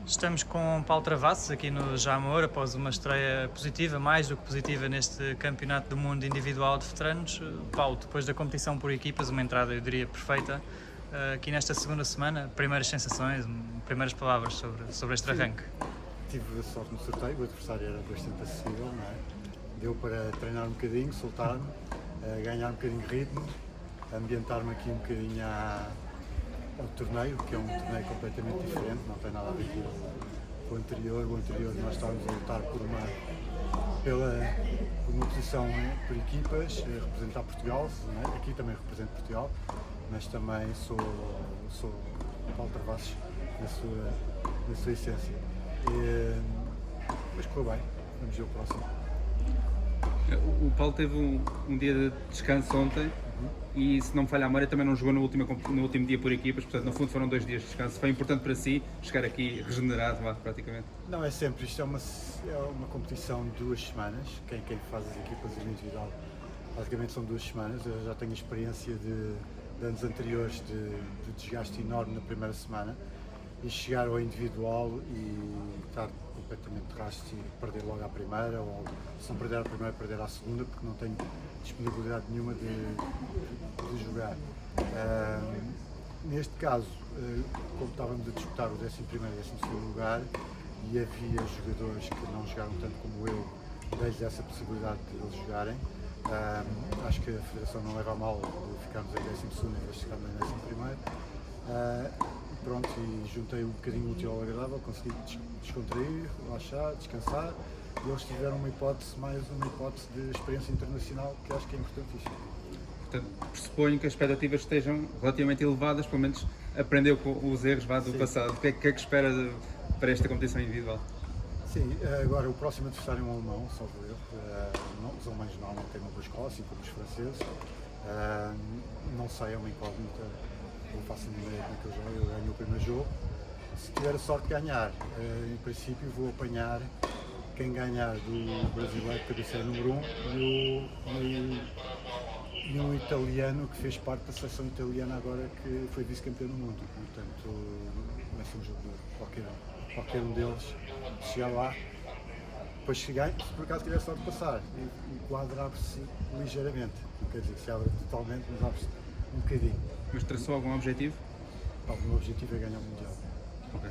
Estamos com Paulo Travassos aqui no Jamor, após uma estreia positiva, mais do que positiva, neste Campeonato do Mundo Individual de Veteranos. Paulo, depois da competição por equipas, uma entrada, eu diria, perfeita, aqui nesta segunda semana, primeiras sensações, primeiras palavras sobre este arranque. Tive sorte no sorteio, o adversário era bastante acessível, não é? Deu para treinar um bocadinho, soltar-me, ganhar um bocadinho de ritmo, ambientar-me aqui um bocadinho ao torneio, que é um torneio completamente diferente, não tem nada a ver com o anterior. O anterior nós estávamos a lutar por uma posição por equipas, representar Portugal, não é? Aqui também represento Portugal, mas também sou Paulo Travassos na sua essência. Mas correu bem, vamos ver o próximo. O Paulo teve um dia de descanso ontem e, se não me falha a memória, também não jogou no último dia por equipas, portanto, no fundo foram 2 dias de descanso. Foi importante para si chegar aqui regenerado, praticamente? Não, é sempre, isto é uma competição de 2 semanas, quem faz as equipas individual, basicamente são 2 semanas. Eu já tenho experiência de anos anteriores de desgaste enorme na primeira semana, e chegar ao individual e estar completamente de rastro e perder logo à primeira, ou se não perder à primeira, perder à segunda, porque não tenho disponibilidade nenhuma de jogar. Neste caso, como estávamos a disputar o 11º e 12º lugar, e havia jogadores que não jogaram tanto como eu, dei-lhes essa possibilidade de eles jogarem. Acho que a Federação não leva a mal de ficarmos em 12º em vez de ficarmos em 11º. Pronto, e juntei um bocadinho o útil ao agradável, consegui descontrair, relaxar, descansar, e eles tiveram mais uma hipótese de experiência internacional, que acho que é importantíssimo. Portanto, pressuponho que as expectativas estejam relativamente elevadas, pelo menos aprendeu com os erros do passado. O que é que espera para esta competição individual? Sim, agora o próximo adversário é um alemão, salvo erro. Os alemães normalmente têm uma boa escola, assim como os franceses. Não sei, é uma incógnita. Não faço nenhuma ideia como é que eu jogo. Eu ganho o primeiro jogo. Se tiver a sorte de ganhar, em princípio vou apanhar quem ganhar do brasileiro, cabeceira número 1, e um italiano que fez parte da seleção italiana agora, que foi vice-campeão do mundo. Portanto, vai ser um jogo de qualquer um deles. Chegar lá, depois chegar, se por acaso tiver sorte de passar, o quadro abre-se ligeiramente. Não quer dizer que se abre totalmente, mas abre-se um bocadinho. Mas traçou algum objetivo? O meu objetivo é ganhar o Mundial. Ok.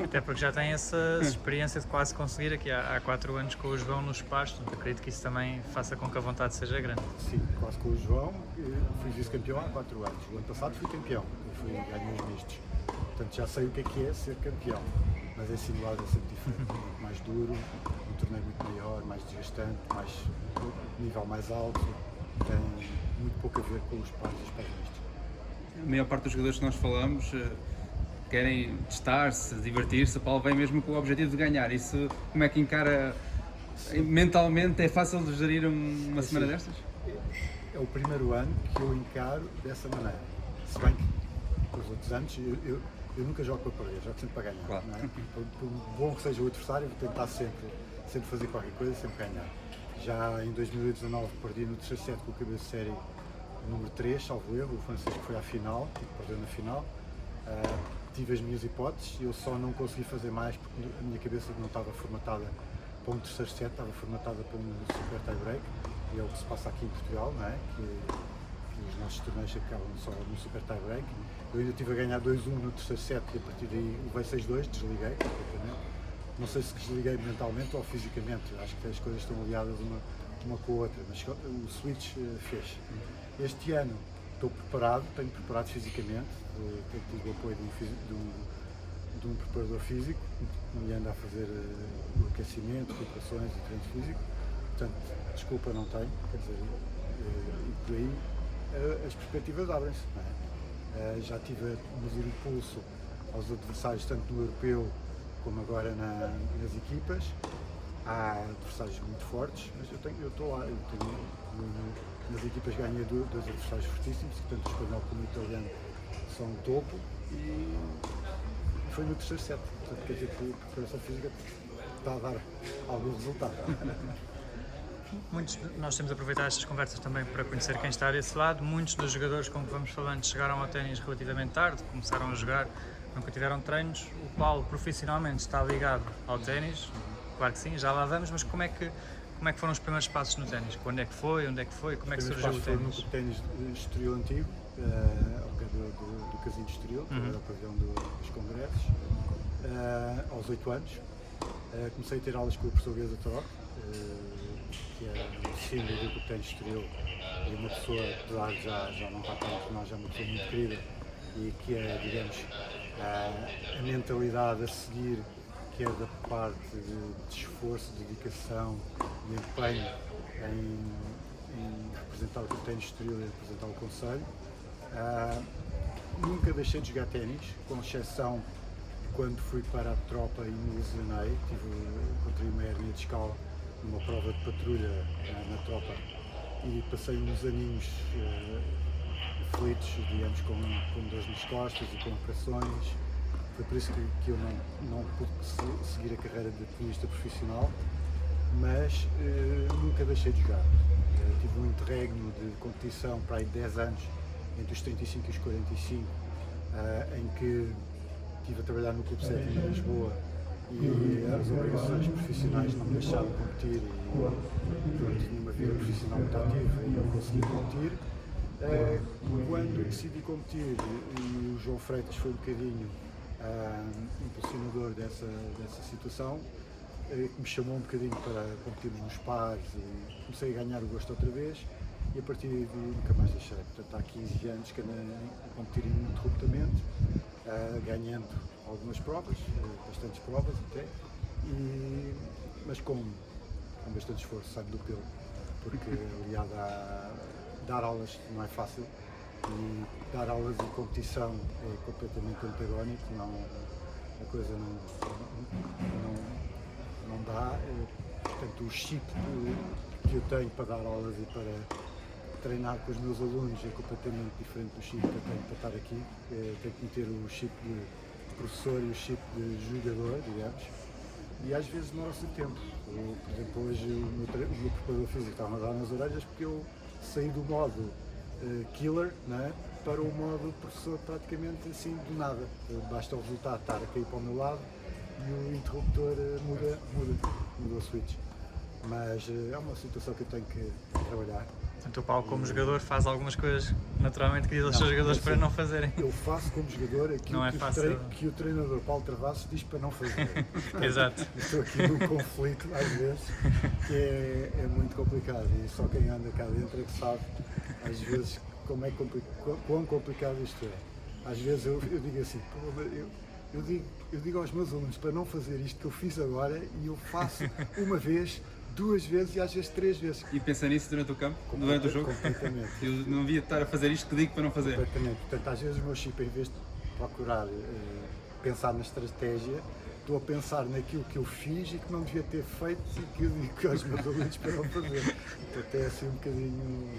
Até porque já tem essa experiência de quase conseguir aqui há 4 anos com o João nos Pares, portanto acredito que isso também faça com que a vontade seja grande. Sim, quase com o João, fui vice-campeão há 4 anos. O ano passado fui campeão, ganhei os mistos. Portanto, já sei o que é ser campeão, mas em simulado é sempre diferente, muito mais duro, um torneio muito maior, mais desgastante, nível mais alto, tem muito pouco a ver com os pares e os pares mistos. A maior parte dos jogadores que nós falamos querem testar-se, divertir-se. O Paulo vem mesmo com o objetivo de ganhar. Isso, como é que encara mentalmente? É fácil de gerir uma semana destas? É o primeiro ano que eu encaro dessa maneira. Se bem que os outros anos eu nunca jogo para perder, jogo sempre para ganhar. Claro. Não é? Por bom que seja o adversário, vou tentar sempre fazer qualquer coisa, sempre ganhar. Já em 2019 perdi no terceiro set com o cabeça de série número 3, salvo erro, o francês que foi à final, perdeu na final. Tive as minhas hipóteses, eu só não consegui fazer mais porque a minha cabeça não estava formatada para um terceiro set, estava formatada para um super tie-break, e é o que se passa aqui em Portugal, não é? Que os nossos torneios acabam só no super tie-break. Eu ainda estive a ganhar 2-1 no terceiro set e a partir daí levei 6-2, desliguei completamente. Não sei se desliguei mentalmente ou fisicamente, acho que as coisas estão aliadas uma com a outra, mas o switch fez. Este ano estou preparado, tenho preparado fisicamente, tenho tido o apoio de um preparador físico, que me anda a fazer o aquecimento, recuperações e treino físico. Portanto, desculpa não tenho, quer dizer, e por aí as perspectivas abrem-se. Já estive a medir o pulso aos adversários, tanto no europeu como agora nas equipas. Há adversários muito fortes, mas eu estou lá. Nas equipas ganhei 2 adversários fortíssimos, tanto o espanhol como o italiano são o topo, e foi no terceiro set. Portanto, quer dizer que a preparação física está a dar algum resultado. Nós temos aproveitado estas conversas também para conhecer quem está desse lado. Muitos dos jogadores com que vamos falando chegaram ao ténis relativamente tarde, começaram a jogar Nunca tiveram treinos. O Paulo profissionalmente está ligado ao ténis, claro que sim, já lá vamos, mas como é que foram os primeiros passos no ténis? Quando é que foi? Onde é que foi? Como é que surgiu o Foi no ténis? ténis Estoril antigo, ao pé do Casino de Estoril, que era o pavilhão dos congressos, aos 8 anos. Comecei a ter aulas com o professor Gueza Toró, que é um símbolo do Clube Ténis Estoril, e uma pessoa, apesar de já não estar tanto, nós é uma pessoa muito querida, e que é, digamos, a mentalidade a seguir, que é da parte de esforço, de dedicação, de empenho em representar o Clube Ténis Estoril e representar o Conselho. Nunca deixei de jogar ténis, com exceção de quando fui para a tropa e me lesionei. Encontrei uma hérnia discal numa prova de patrulha na tropa e passei uns aninhos aflitos, digamos, com dores nas costas e com operações. Foi por isso que eu não pude seguir a carreira de tenista profissional, mas nunca deixei de jogar. Tive um interregno de competição para aí 10 anos, entre os 35 e os 45, em que estive a trabalhar no Clube Sétimo em Lisboa e as obrigações profissionais não me deixavam competir e tinha uma vida profissional muito ativa e não consegui competir. Quando decidi competir, e o João Freitas foi um bocadinho impulsionador dessa situação, me chamou um bocadinho para competirmos nos pares e comecei a ganhar o gosto outra vez e a partir daí nunca mais deixei. Portanto, há 15 anos que ando a competir ininterruptamente, ganhando algumas provas, bastantes provas até, mas com bastante esforço, sabe, do pelo, porque aliado a dar aulas não é fácil e dar aulas de competição é completamente antagónico, a coisa não dá. Portanto, o chip que eu tenho para dar aulas e para treinar com os meus alunos é completamente diferente do chip que eu tenho para estar aqui. Tenho que meter o chip de professor e o chip de jogador, digamos, e às vezes demora-se tempo. Por exemplo, hoje o meu preparador físico estava a dar nas orelhas porque eu saí do modo killer, né, para o modo professor praticamente assim do nada. Basta o resultado estar a cair para o meu lado e o interruptor muda o switch. Mas é uma situação que eu tenho que trabalhar. Portanto, o Paulo, como jogador, faz algumas coisas naturalmente que diz aos seus jogadores para não fazerem. Eu faço como jogador aquilo Não é fácil. que o treinador Paulo Travassos diz para não fazer. Portanto, Exato. estou aqui num conflito, às vezes, que é muito complicado e só quem anda cá dentro é que sabe, às vezes, quão complicado isto é. Às vezes eu digo assim, eu digo aos meus alunos para não fazer isto que eu fiz agora e eu faço uma vez, 2 vezes e às vezes 3 vezes. E pensa nisso durante o campo, durante o jogo? Completamente. Eu não devia estar a fazer isto que digo para não fazer. Completamente. Portanto, às vezes o meu chip, em vez de procurar pensar na estratégia, estou a pensar naquilo que eu fiz e que não devia ter feito e que eu digo aos meus alunos para não fazer. Portanto, é assim um bocadinho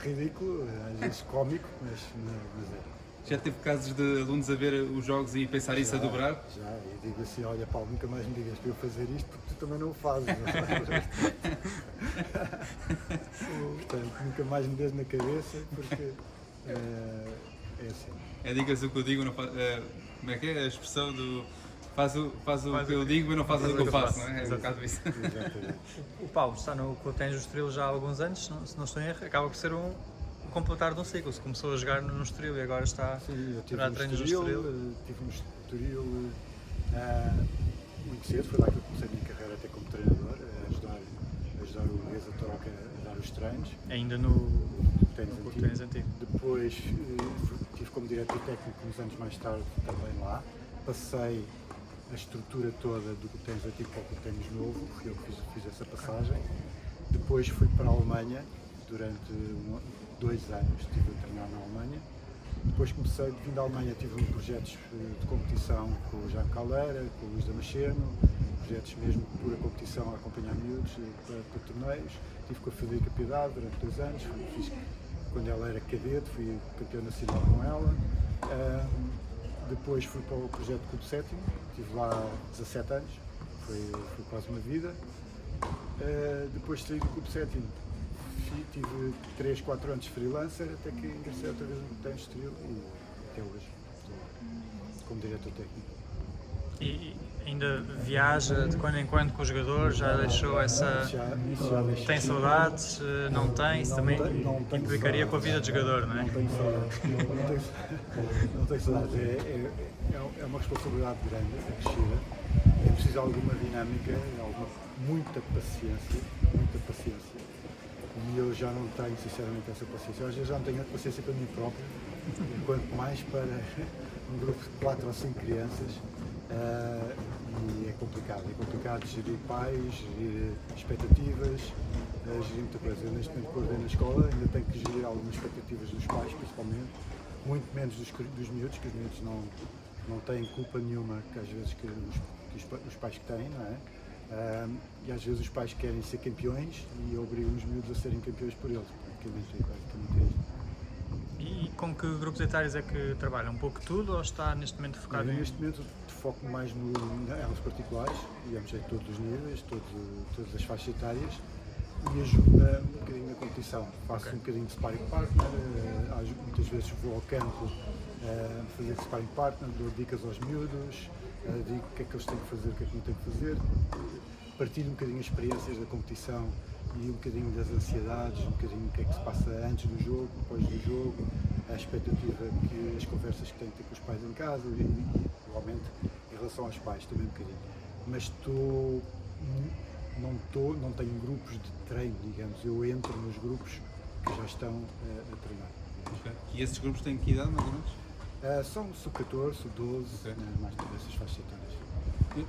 ridículo, às vezes cómico, mas é. Já teve casos de alunos a ver os jogos e pensar isso a dobrar? Já, e digo assim, olha Paulo, nunca mais me digas para eu fazer isto porque tu também não o fazes. Portanto, nunca mais me des na cabeça porque é assim. É diga-se o que eu digo, não faz, como é que é a expressão do faz o que eu digo, mas não faz o que eu faço, não é? É um bocado isso. Exatamente. O Paulo está no Clube Ténis do Estoril já há alguns anos, se não estou em erro, acaba por ser um completar de um ciclo. Se começou a jogar no Estoril e agora está Sim, eu tive a treinos no Estoril. Estive no Estoril muito cedo, foi lá que eu comecei a minha carreira até como treinador, a ajudar o Gueza Toroca a dar os treinos. Ainda no Clube Ténis Antigo. Depois estive como diretor técnico uns anos mais tarde também lá. Passei a estrutura toda do Clube Ténis Antigo para o Clube Ténis Novo, fui eu que fiz essa passagem. Depois fui para a Alemanha durante 2 anos, estive a treinar na Alemanha. Depois vindo da Alemanha, tive projetos de competição com o Jaime Caldeira, com o Luís Damasceno, projetos mesmo de pura competição a acompanhar miúdos para torneios. Estive com a Federica Piedade durante 2 anos, quando ela era cadete, fui campeão nacional com ela. Depois fui para o projeto Clube Sétimo, estive lá 17 anos, foi quase uma vida. Depois saí do Clube Sétimo, tive 3, 4 anos de freelancer, até que ingressei outra vez no Ténis Estoril e até hoje estou como diretor técnico. E ainda viaja de quando em quando com os jogadores, já deixou essa... Isso já deixei. Tem saudades? Não tem? Isso também não tenho implicaria saudades. com a vida de jogador, não é? Não tenho saudades. Não tenho saudades. É uma responsabilidade grande, acrescida. É preciso alguma dinâmica, muita paciência, muita paciência. E eu já não tenho, sinceramente, essa paciência. Eu, às vezes já não tenho a paciência para mim próprio, quanto mais para um grupo de 4 ou 5 crianças. E é complicado gerir pais, gerir expectativas, gerir muita coisa. Eu neste momento coordeno na escola, ainda tenho que gerir algumas expectativas dos pais, principalmente, muito menos dos miúdos, que os miúdos não têm culpa nenhuma, que às vezes que os pais que têm, não é? E às vezes os pais querem ser campeões e obrigam os miúdos a serem campeões por eles, basicamente é isto. E com que grupos etários é que trabalha? Um pouco tudo ou está neste momento focado em... Neste momento foco mais em aulas particulares, digamos, em todos os níveis, todas as faixas etárias, e ajuda um bocadinho na competição. Faço um bocadinho de sparring partner, muitas vezes vou ao campo fazer sparring partner, dou dicas aos miúdos, digo o que é que eles têm que fazer, o que é que não têm que fazer, partilho um bocadinho as experiências da competição e um bocadinho das ansiedades, um bocadinho o que é que se passa antes do jogo, depois do jogo, a expectativa, as conversas que tenho que ter com os pais em casa e igualmente em relação aos pais também um bocadinho. Mas não tenho grupos de treino, digamos, eu entro nos grupos que já estão a treinar. Okay. E esses grupos têm que idade, mais ou menos? São sub-14, sub-12, mais todas essas faixas etárias.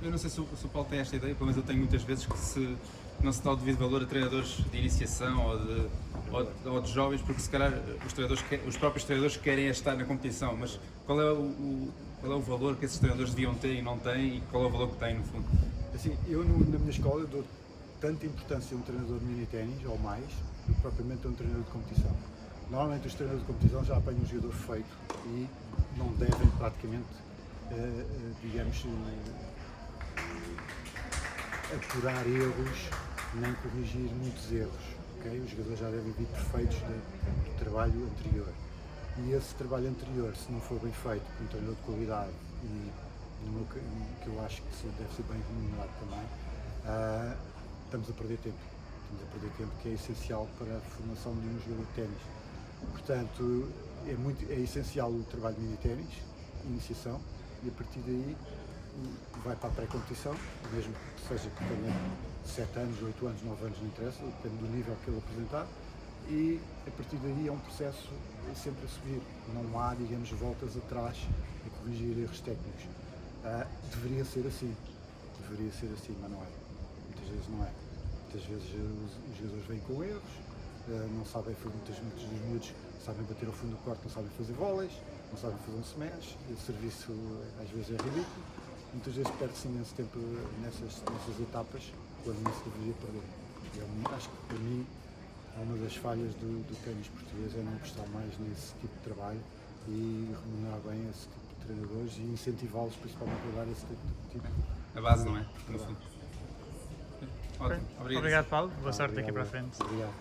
Eu não sei se o Paulo tem esta ideia, pelo menos eu tenho muitas vezes que não se dá o devido valor a treinadores de iniciação ou de jovens, porque se calhar os próprios treinadores querem estar na competição, mas qual é o valor que esses treinadores deviam ter e não têm, e qual é o valor que têm no fundo? Assim, eu na minha escola eu dou tanta importância a um treinador de mini-ténis ou mais do que propriamente a um treinador de competição. Normalmente os treinadores de competição já apanham um jogador feito e não devem praticamente, digamos, apurar erros, nem corrigir muitos erros. Okay? Os jogadores já devem vir perfeitos do trabalho anterior. E esse trabalho anterior, se não for bem feito por um treinador de qualidade e que eu acho que deve ser bem remunerado também, estamos a perder tempo. Estamos a perder tempo, que é essencial para a formação de um jogador de ténis. Portanto, é essencial o trabalho de mini-ténis, iniciação, e a partir daí vai para a pré-competição, mesmo que seja que tenha 7 anos, 8 anos, 9 anos, não interessa, depende do nível que ele apresentar, e a partir daí é um processo sempre a subir, não há, digamos, voltas atrás a corrigir erros técnicos. Deveria ser assim, mas não é. Muitas vezes não é. Muitas vezes os jogadores vêm com erros, não sabem fazer, muitos dos miúdos sabem bater ao fundo do corte, não sabem fazer vôleis, não sabem fazer um smash, o serviço às vezes é ridículo, muitas vezes perde-se imenso tempo nessas etapas, quando não se deveria perder. Acho que para mim é uma das falhas do ténis português, é não apostar mais nesse tipo de trabalho e remunerar bem esse tipo de treinadores e incentivá-los principalmente a dar esse tipo. A base, não é? No fundo. Ótimo, obrigado. Obrigado, Paulo. Boa sorte aqui para a frente. Obrigado.